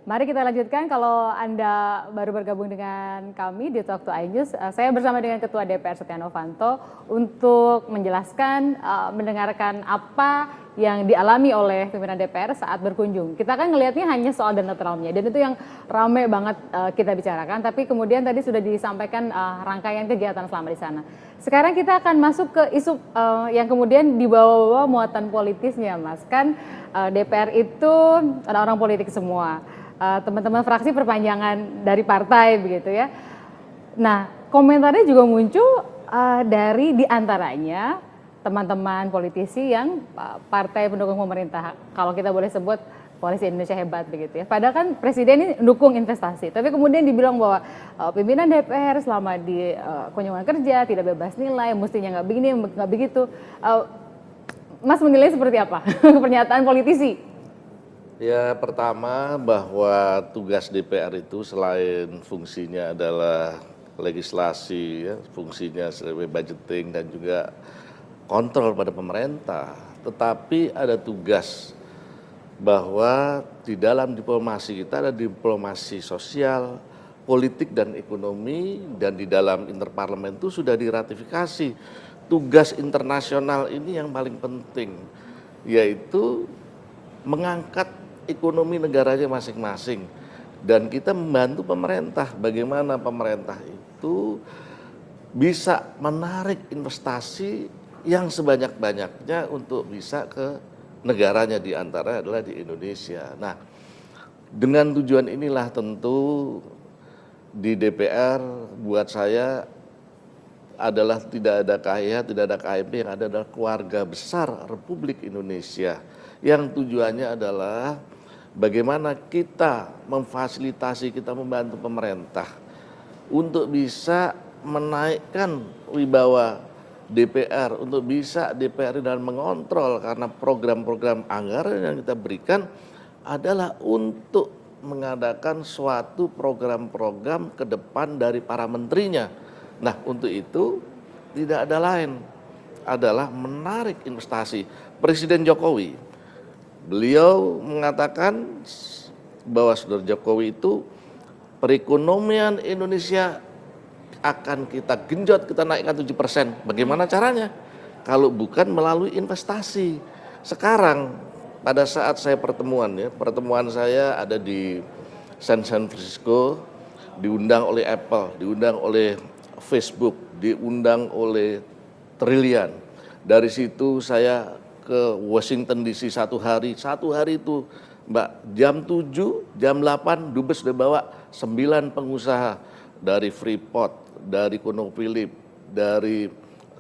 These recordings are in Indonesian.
Mari kita lanjutkan. Kalau Anda baru bergabung dengan kami di Talk to iNews, saya bersama dengan Ketua DPR Setia Novanto untuk menjelaskan, mendengarkan apa yang dialami oleh pimpinan DPR saat berkunjung. Kita kan ngelihatnya hanya soal dana netralnya, dan itu yang ramai banget kita bicarakan. Tapi kemudian tadi sudah disampaikan rangkaian kegiatan selama di sana. Sekarang kita akan masuk ke isu yang kemudian dibawa-bawa muatan politisnya, Mas. Kan DPR itu orang-orang politik semua. Teman-teman fraksi perpanjangan dari partai begitu ya. Nah, komentarnya juga muncul dari diantaranya teman-teman politisi yang partai pendukung pemerintah, kalau kita boleh sebut Koalisi Indonesia Hebat begitu ya. Padahal kan presiden ini dukung investasi, tapi kemudian dibilang bahwa pimpinan DPR selama di kunjungan kerja tidak bebas nilai, mestinya nggak begini, nggak begitu. Mas menilai seperti apa pernyataan politisi? Ya, pertama bahwa tugas DPR itu selain fungsinya adalah legislasi, ya, fungsinya sebagai budgeting dan juga kontrol pada pemerintah, tetapi ada tugas bahwa di dalam diplomasi kita ada diplomasi sosial, politik dan ekonomi, dan di dalam interparlemen itu sudah diratifikasi. Tugas internasional ini yang paling penting, yaitu mengangkat ekonomi negaranya masing-masing, dan kita membantu pemerintah bagaimana pemerintah itu bisa menarik investasi yang sebanyak-banyaknya untuk bisa ke negaranya, di antara adalah di Indonesia. Nah, dengan tujuan inilah tentu di DPR buat saya adalah tidak ada KHH, tidak ada KMP, yang ada adalah keluarga besar Republik Indonesia, yang tujuannya adalah bagaimana kita memfasilitasi, kita membantu pemerintah untuk bisa menaikkan wibawa DPR, untuk bisa DPR dan mengontrol, karena program-program anggaran yang kita berikan adalah untuk mengadakan suatu program-program ke depan dari para menterinya. Nah, untuk itu tidak ada lain, adalah menarik investasi. Presiden Jokowi, beliau mengatakan bahwa Saudara Jokowi itu perekonomian Indonesia akan kita genjot, kita naikkan 7%. Bagaimana caranya? Kalau bukan melalui investasi. Sekarang pada saat saya pertemuan saya ada di San Francisco, diundang oleh Apple, diundang oleh Facebook, diundang oleh Trillian. Dari situ saya ke Washington DC satu hari itu Mbak, jam 7, jam 8 Dubes sudah bawa 9 pengusaha dari Freeport, dari ConocoPhillips, dari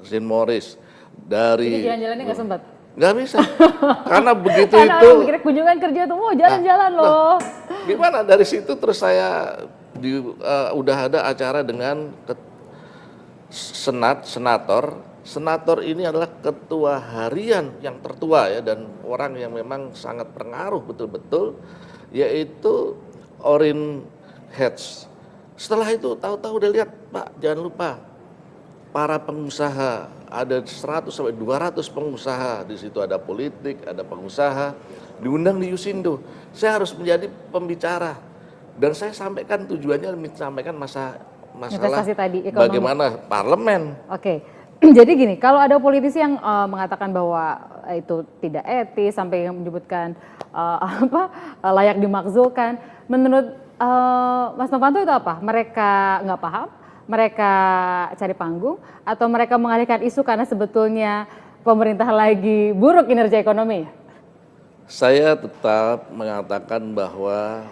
Saint Morris, dari... Jadi jalan-jalannya nggak sempat? Nggak bisa, karena begitu karena itu... orang mikir kunjungan kerja tuh, jalan-jalan loh. Gimana, dari situ terus saya udah ada acara dengan Senator ini adalah ketua harian yang tertua ya, dan orang yang memang sangat berpengaruh betul-betul, yaitu Orrin Hatch. Setelah itu tahu-tahu udah lihat, Pak, jangan lupa para pengusaha, ada 100 sampai 200 pengusaha, di situ ada politik, ada pengusaha, diundang di Yusindo. Saya harus menjadi pembicara, dan saya sampaikan tujuannya sampaikan masalah tadi, bagaimana parlemen. Oke. Jadi gini, kalau ada politisi yang mengatakan bahwa itu tidak etis sampai menyebutkan layak dimakzulkan, menurut Mas Novanto itu apa? Mereka nggak paham, mereka cari panggung, atau mereka mengalihkan isu karena sebetulnya pemerintah lagi buruk kinerja ekonomi? Saya tetap mengatakan bahwa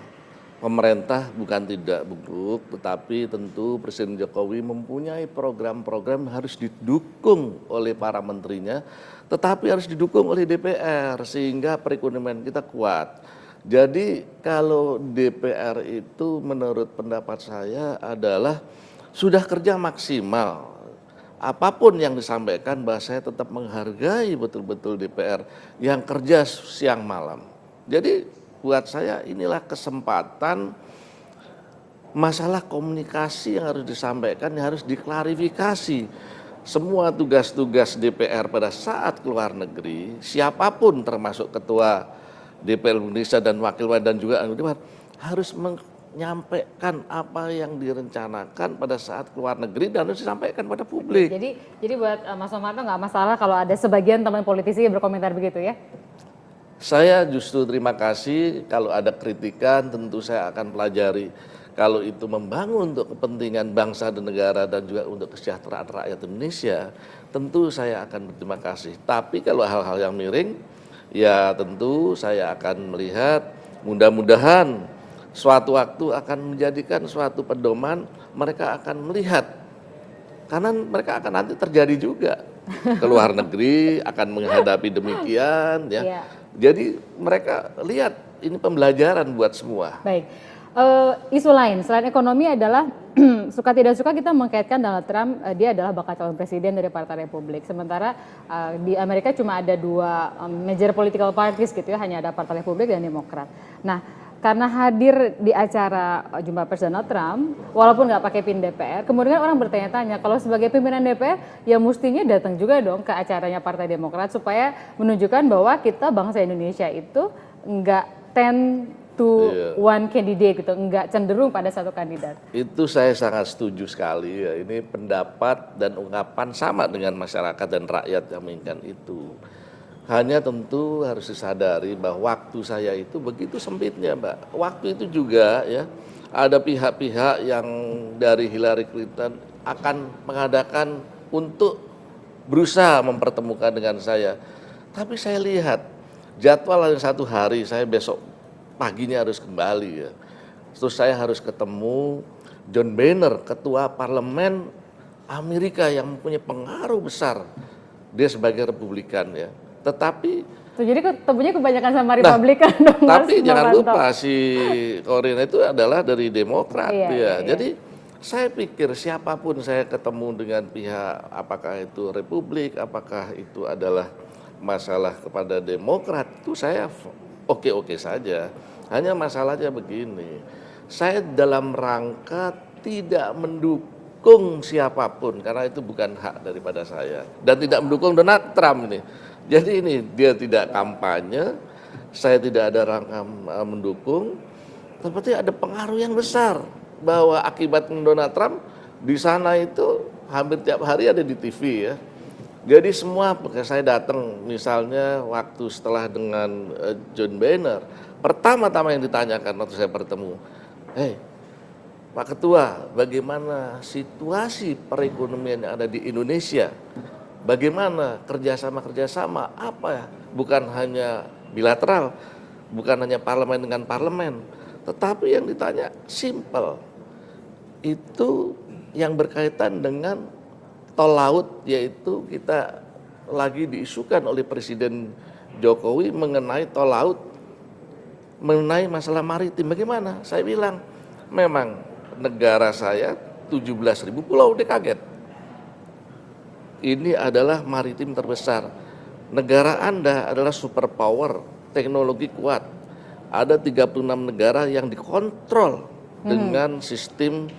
pemerintah bukan tidak buruk, tetapi tentu Presiden Jokowi mempunyai program-program harus didukung oleh para menterinya, tetapi harus didukung oleh DPR sehingga perekonomian kita kuat. Jadi kalau DPR itu menurut pendapat saya adalah sudah kerja maksimal. Apapun yang disampaikan, bahwa saya tetap menghargai betul-betul DPR yang kerja siang malam. Jadi buat saya inilah kesempatan, masalah komunikasi yang harus disampaikan, yang harus diklarifikasi. semua tugas-tugas DPR pada saat keluar negeri, siapapun termasuk ketua DPR Indonesia dan wakil dan juga anggota harus menyampaikan apa yang direncanakan pada saat keluar negeri dan harus disampaikan pada publik. Jadi buat Mas Soemarto nggak masalah kalau ada sebagian teman politisi yang berkomentar begitu ya? Saya justru terima kasih, kalau ada kritikan tentu saya akan pelajari. Kalau itu membangun untuk kepentingan bangsa dan negara dan juga untuk kesejahteraan rakyat Indonesia, tentu saya akan berterima kasih. Tapi kalau hal-hal yang miring, ya tentu saya akan melihat, mudah-mudahan suatu waktu akan menjadikan suatu pedoman, mereka akan melihat. Karena mereka akan nanti terjadi juga. Ke luar negeri akan menghadapi demikian ya. Yeah. Jadi mereka lihat ini pembelajaran buat semua. Baik, isu lain selain ekonomi adalah suka tidak suka kita mengkaitkan Donald Trump, dia adalah bakal calon presiden dari Partai Republik. Sementara di Amerika cuma ada dua major political parties gitu ya, hanya ada Partai Republik dan Demokrat. Nah, karena hadir di acara jumpa pers Donald Trump, walaupun nggak pakai PIN DPR, kemudian orang bertanya-tanya, kalau sebagai pimpinan DPR, ya mestinya datang juga dong ke acaranya Partai Demokrat supaya menunjukkan bahwa kita bangsa Indonesia itu nggak tend to one candidate gitu, nggak cenderung pada satu kandidat. Itu saya sangat setuju sekali ya. Ini pendapat dan ungkapan sama dengan masyarakat dan rakyat yang menginginkan itu. Hanya tentu harus disadari bahwa waktu saya itu begitu sempitnya, Mbak. Waktu itu juga ya ada pihak-pihak yang dari Hillary Clinton akan mengadakan untuk berusaha mempertemukan dengan saya. Tapi saya lihat jadwal yang satu hari, saya besok paginya harus kembali ya. Terus saya harus ketemu John Boehner, ketua parlemen Amerika yang mempunyai pengaruh besar. Dia sebagai Republikan ya. Tetapi jadi ketemunya kebanyakan sama Republikan dong. Tapi jangan lupa si Corinna itu adalah dari Demokrat ya. Jadi saya pikir siapapun saya ketemu dengan pihak, apakah itu Republik, apakah itu adalah masalah kepada Demokrat, itu saya oke-oke saja. Hanya masalahnya begini, saya dalam rangka tidak mendukung siapapun karena itu bukan hak daripada saya, dan tidak mendukung Donald Trump ini. Jadi ini dia tidak kampanye, saya tidak ada rangka mendukung, tapi ada pengaruh yang besar bahwa akibat Donald Trump di sana itu hampir tiap hari ada di TV ya. Jadi semua, saya datang misalnya waktu setelah dengan John Boehner, pertama-tama yang ditanyakan waktu saya bertemu, Pak Ketua, bagaimana situasi perekonomian yang ada di Indonesia? Bagaimana kerjasama apa ya? Bukan hanya bilateral, bukan hanya parlemen dengan parlemen, tetapi yang ditanya simple, itu yang berkaitan dengan tol laut, yaitu kita lagi diisukan oleh Presiden Jokowi mengenai tol laut, mengenai masalah maritim. Bagaimana? Saya bilang, memang negara saya 17.000 pulau, dia kaget. Ini adalah maritim terbesar. Negara Anda adalah superpower, teknologi kuat. Ada 36 negara yang dikontrol dengan sistem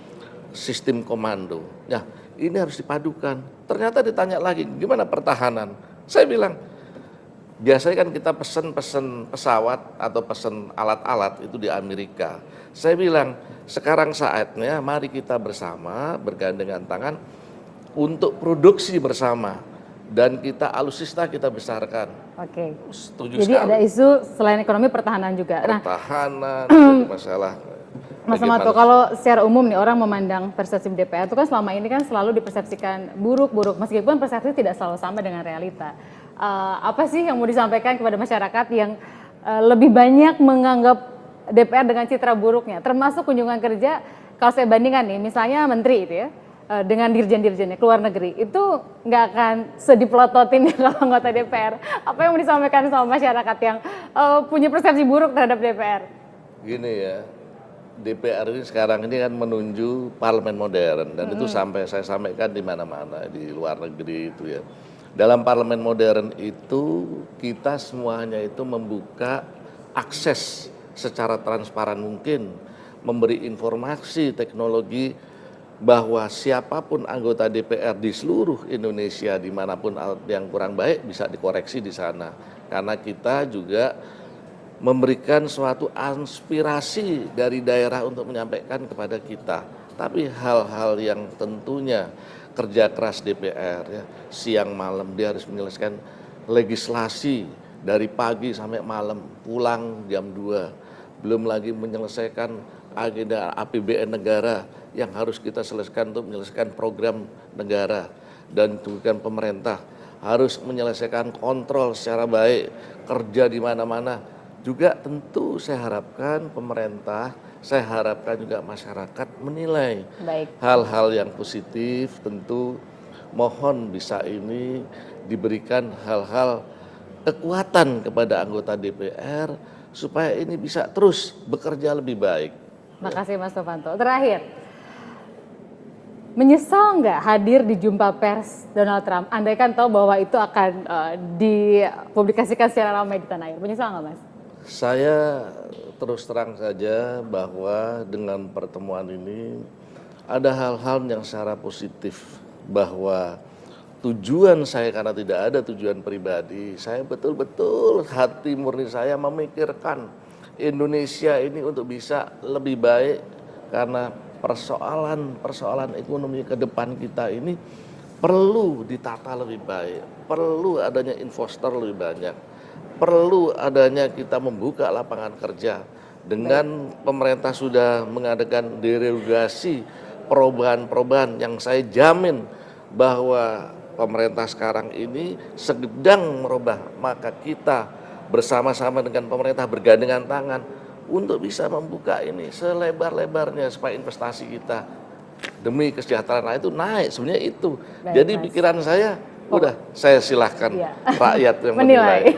komando. Nah, ini harus dipadukan. Ternyata ditanya lagi, gimana pertahanan? Saya bilang, biasanya kan kita pesen pesawat atau pesen alat-alat itu di Amerika. Saya bilang, sekarang saatnya mari kita bersama bergandengan tangan untuk produksi bersama, dan kita alutsista kita besarkan. Oke. Setuju Jadi sekali. ada isu selain ekonomi pertahanan juga. Pertahanan, masalah. Mas Soemarto, kalau secara umum nih orang memandang persepsi DPR itu kan selama ini kan selalu dipersepsikan buruk-buruk, meskipun persepsi tidak selalu sama dengan realita. Apa sih yang mau disampaikan kepada masyarakat yang lebih banyak menganggap DPR dengan citra buruknya, termasuk kunjungan kerja? Kalau saya bandingkan nih, misalnya menteri itu ya, dengan dirjen-dirjennya ke luar negeri, itu nggak akan sediplototin ya kalau anggota DPR. Apa yang mau disampaikan sama masyarakat yang punya persepsi buruk terhadap DPR? Gini ya, DPR ini sekarang ini kan menuju parlemen modern, dan itu sampai saya sampaikan di mana-mana di luar negeri itu ya. Dalam parlemen modern itu kita semuanya itu membuka akses secara transparan mungkin, memberi informasi teknologi bahwa siapapun anggota DPR di seluruh Indonesia dimanapun yang kurang baik bisa dikoreksi di sana. Karena kita juga memberikan suatu aspirasi dari daerah untuk menyampaikan kepada kita. Tapi hal-hal yang tentunya kerja keras DPR ya, siang malam dia harus menyelesaikan legislasi dari pagi sampai malam, pulang jam 2. Belum lagi menyelesaikan agenda APBN negara yang harus kita selesaikan untuk menyelesaikan program negara, dan juga pemerintah harus menyelesaikan kontrol secara baik, kerja di mana-mana. Juga tentu saya harapkan pemerintah, saya harapkan juga masyarakat menilai hal-hal yang positif. Tentu mohon bisa ini diberikan hal-hal kekuatan kepada anggota DPR supaya ini bisa terus bekerja lebih baik. Makasih Mas Novanto. Terakhir, menyesal nggak hadir di jumpa pers Donald Trump? Andai kan tahu bahwa itu akan dipublikasikan secara ramai di tanah air. Menyesal nggak Mas? Saya terus terang saja bahwa dengan pertemuan ini ada hal-hal yang secara positif, bahwa tujuan saya karena tidak ada tujuan pribadi, saya betul-betul hati murni saya memikirkan Indonesia ini untuk bisa lebih baik, karena persoalan ekonomi ke depan kita ini perlu ditata lebih baik, perlu adanya investor lebih banyak, perlu adanya kita membuka lapangan kerja. Dengan pemerintah sudah mengadakan deregulasi, perubahan-perubahan yang saya jamin bahwa pemerintah sekarang ini sedang merubah, maka kita bersama-sama dengan pemerintah bergandengan tangan untuk bisa membuka ini selebar-lebarnya supaya investasi kita demi kesejahteraan itu naik. Sebenarnya itu. Baik, jadi Mas, pikiran saya udah saya silahkan rakyat yang menilai.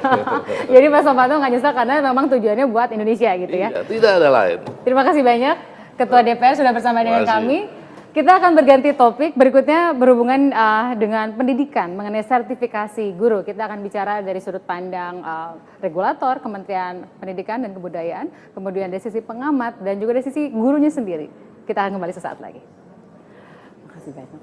Jadi Mas Novanto nggak nyesal karena memang tujuannya buat Indonesia gitu ya. Iya, tidak ada lain. Terima kasih banyak Ketua DPR sudah bersama dengan kami. Kita akan berganti topik, berikutnya berhubungan dengan pendidikan, mengenai sertifikasi guru. Kita akan bicara dari sudut pandang regulator, Kementerian Pendidikan dan Kebudayaan, kemudian dari sisi pengamat, dan juga dari sisi gurunya sendiri. Kita akan kembali sesaat lagi. Terima kasih banyak.